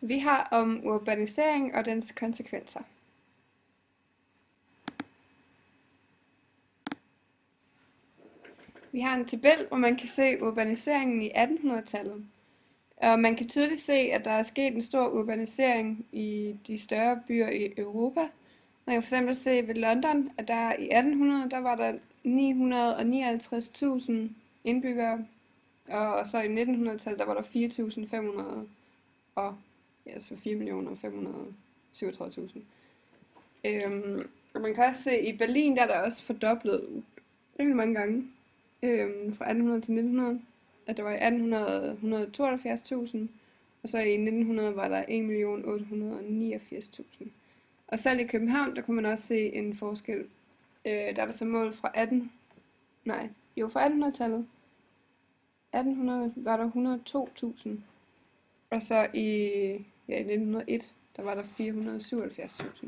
Vi har om urbanisering og dens konsekvenser. Vi har en tabel, hvor man kan se urbaniseringen i 1800-tallet. Og man kan tydeligt se, at der er sket en stor urbanisering i de større byer i Europa. Man kan fx se ved London, at der i 1800 der var der 959.000 indbyggere, og så i 1900-tallet der var der 4.500 og ja, så 4.537.000. Og man kan også se, at i Berlin der er der også fordoblet rigtig mange gange fra 1800 til 1900. At der var i 1800 172.000, og så i 1900 var der 1.889.000. Og selv i København, der kunne man også se en forskel. Der er der så mål fra 1800-tallet. 1800 var der 102.000, og så i 1901, der var der 477.000.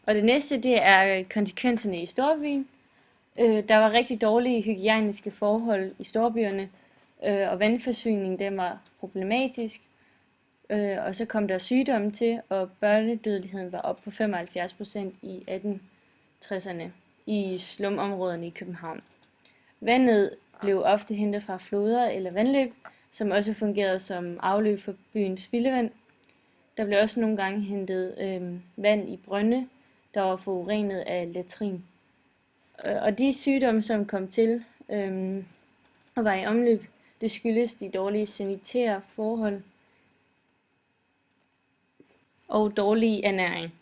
Og det næste, det er konsekvenserne i storbyen. Der var rigtig dårlige hygiejniske forhold i storbyerne, og vandforsyningen den var problematisk. Og så kom der sygdomme til, og børnedødeligheden var op på 75% i 1860'erne i slumområderne i København. Vandet blev ofte hentet fra floder eller vandløb, som også fungerede som afløb for byens spildevand. Der blev også nogle gange hentet vand i brønde, der var forurenet af latrin. Og de sygdomme, som kom til og var i omløb, det skyldes de dårlige sanitære forhold og dårlig ernæring.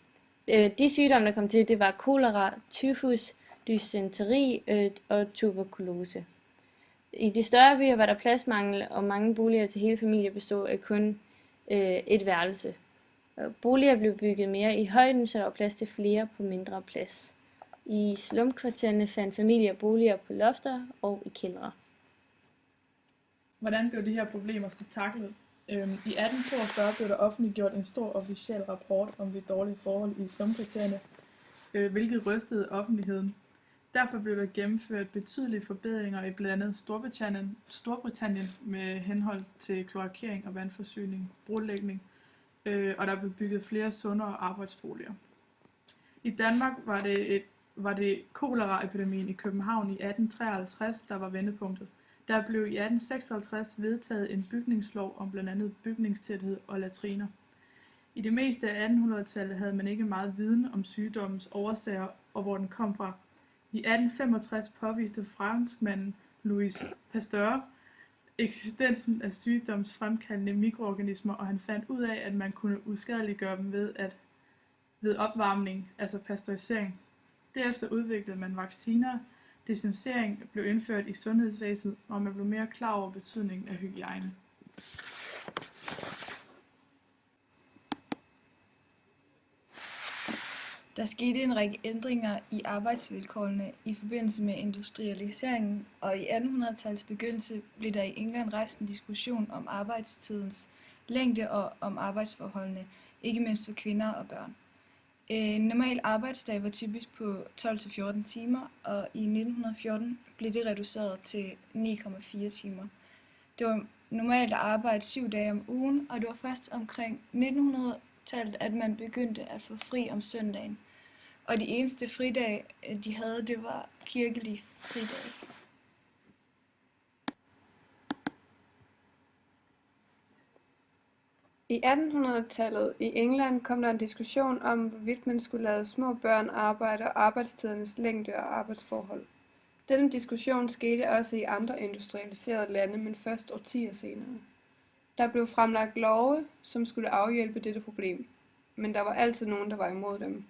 De sygdomme, der kom til, det var kolera, tyfus, dysenteri og tuberkulose. I de større byer var der pladsmangel, og mange boliger til hele familier bestod af kun et værelse. Boliger blev bygget mere i højden, så der var plads til flere på mindre plads. I slumkvartererne fandt familier boliger på lofter og i kældre. Hvordan blev de her problemer så taklet? I 1842 blev der offentliggjort en stor officiel rapport om de dårlige forhold i slumkvartererne, hvilket rystede offentligheden. Derfor blev der gennemført betydelige forbedringer i blandt andet Storbritannien med henhold til kloakering og vandforsyning, brolægning, og der blev bygget flere sundere arbejdsboliger. I Danmark var det koleraepidemien i København i 1853, der var vendepunktet. Der blev i 1856 vedtaget en bygningslov om blandt andet bygningstæthed og latriner. I det meste af 1800-tallet havde man ikke meget viden om sygdommens årsager og hvor den kom fra. I 1865 påviste franskmanden Louis Pasteur eksistensen af sygdomsfremkaldende mikroorganismer, og han fandt ud af, at man kunne uskadeliggøre dem ved opvarmning, altså pasteurisering. Derefter udviklede man vacciner, distancering blev indført i sundhedsvæsenet, og man blev mere klar over betydningen af hygiejne. Der skete en række ændringer i arbejdsvilkårene i forbindelse med industrialiseringen, og i 1800-tallets begyndelse blev der i England rejst en diskussion om arbejdstidens længde og om arbejdsforholdene, ikke mindst for kvinder og børn. En normal arbejdsdag var typisk på 12-14 timer, og i 1914 blev det reduceret til 9,4 timer. Det var normalt at arbejde 7 dage om ugen, og det var først omkring 1900-tallet, at man begyndte at få fri om søndagen. Og de eneste fridage, de havde, det var kirkelige fridage. I 1800-tallet i England kom der en diskussion om, hvorvidt man skulle lade små børn arbejde og arbejdstidernes længde og arbejdsforhold. Denne diskussion skete også i andre industrialiserede lande, men først årtier senere. Der blev fremlagt love, som skulle afhjælpe dette problem, men der var altid nogen, der var imod dem.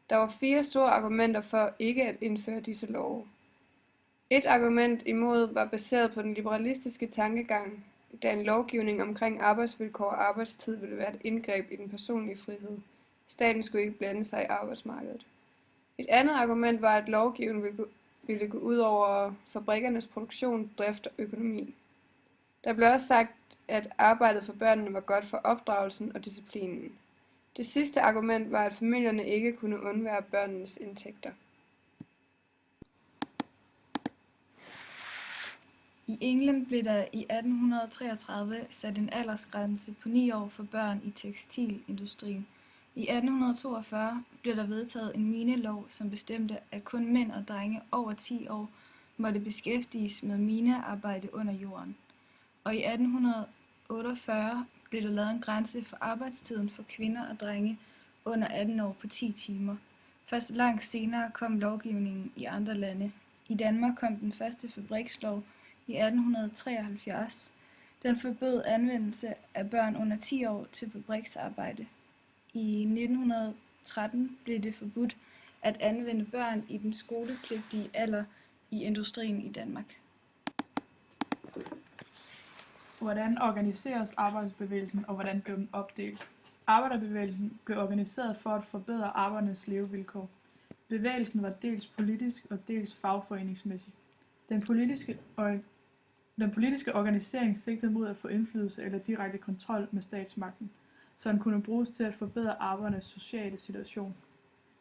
Der var 4 store argumenter for ikke at indføre disse love. Et argument imod var baseret på den liberalistiske tankegang, da en lovgivning omkring arbejdsvilkår og arbejdstid ville være et indgreb i den personlige frihed. Staten skulle ikke blande sig i arbejdsmarkedet. Et andet argument var, at lovgivningen ville gå ud over fabrikkernes produktion, drift og økonomi. Der blev også sagt, at arbejdet for børnene var godt for opdragelsen og disciplinen. Det sidste argument var, at familierne ikke kunne undvære børnenes indtægter. I England blev der i 1833 sat en aldersgrænse på 9 år for børn i tekstilindustrien. I 1842 blev der vedtaget en minelov, som bestemte, at kun mænd og drenge over 10 år måtte beskæftiges med minearbejde under jorden. Og i 1848 blev der lavet en grænse for arbejdstiden for kvinder og drenge under 18 år på 10 timer. Først langt senere kom lovgivningen i andre lande. I Danmark kom den første fabrikslov i 1873. Den forbød anvendelse af børn under 10 år til fabriksarbejde. I 1913 blev det forbudt at anvende børn i den skolepligtige alder i industrien i Danmark. Hvordan organiseres arbejderbevægelsen, og hvordan blev den opdelt? Arbejderbevægelsen blev organiseret for at forbedre arbejdernes levevilkår. Bevægelsen var dels politisk og dels fagforeningsmæssig. Den politiske organisering sigtede mod at få indflydelse eller direkte kontrol med statsmagten, så den kunne bruges til at forbedre arbejdernes sociale situation.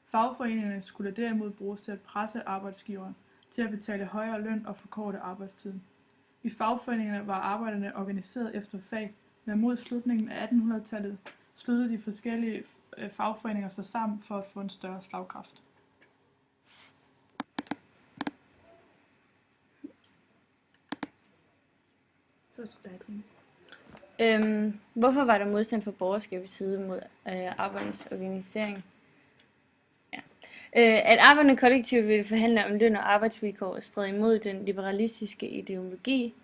Fagforeningerne skulle derimod bruges til at presse arbejdsgiveren til at betale højere løn og forkorte arbejdstiden. I fagforeningerne var arbejderne organiseret efter fag, men mod slutningen af 1800-tallet sluttede de forskellige fagforeninger sig sammen for at få en større slagkraft. Hvorfor var der modstand fra borgerskabets side mod arbejdernes organisering? Ja. At arbejderne kollektivt ville forhandle om løn og arbejdsvilkår stred imod den liberalistiske ideologi,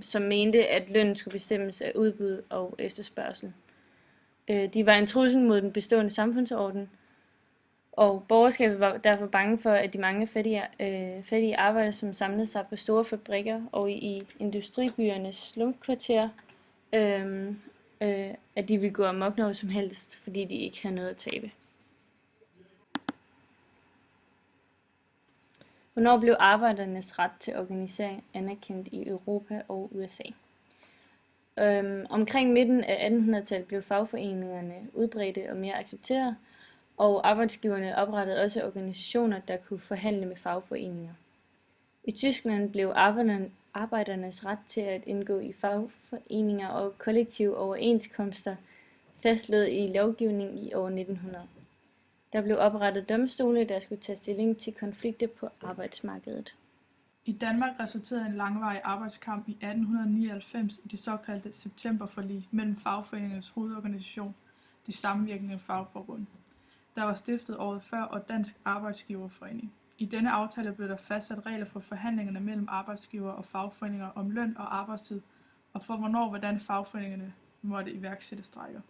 som mente, at lønnen skulle bestemmes af udbud og efterspørgsel. De var en trussel mod den bestående samfundsorden, og borgerskabet var derfor bange for, at de mange fattige arbejdere, som samlede sig på store fabrikker og i industribyernes slumkvarterer, at de ville gå amok noget som helst, fordi de ikke havde noget at tabe. Hvornår blev arbejdernes ret til organisering anerkendt i Europa og USA? Omkring midten af 1800-tallet blev fagforeningerne udbredte og mere accepteret, og arbejdsgiverne oprettede også organisationer, der kunne forhandle med fagforeninger. I Tyskland blev arbejdernes ret til at indgå i fagforeninger og kollektive overenskomster fastslået i lovgivning i år 1900. Der blev oprettet domstole, der skulle tage stilling til konflikter på arbejdsmarkedet. I Danmark resulterede en langvarig arbejdskamp i 1899 i det såkaldte septemberforlig mellem fagforeningernes hovedorganisation, De Samvirkende Fagforbund, der var stiftet året før, og Dansk Arbejdsgiverforening. I denne aftale blev der fastsat regler for forhandlingerne mellem arbejdsgiver og fagforeninger om løn og arbejdstid, og for hvordan fagforeningerne måtte iværksætte strejker.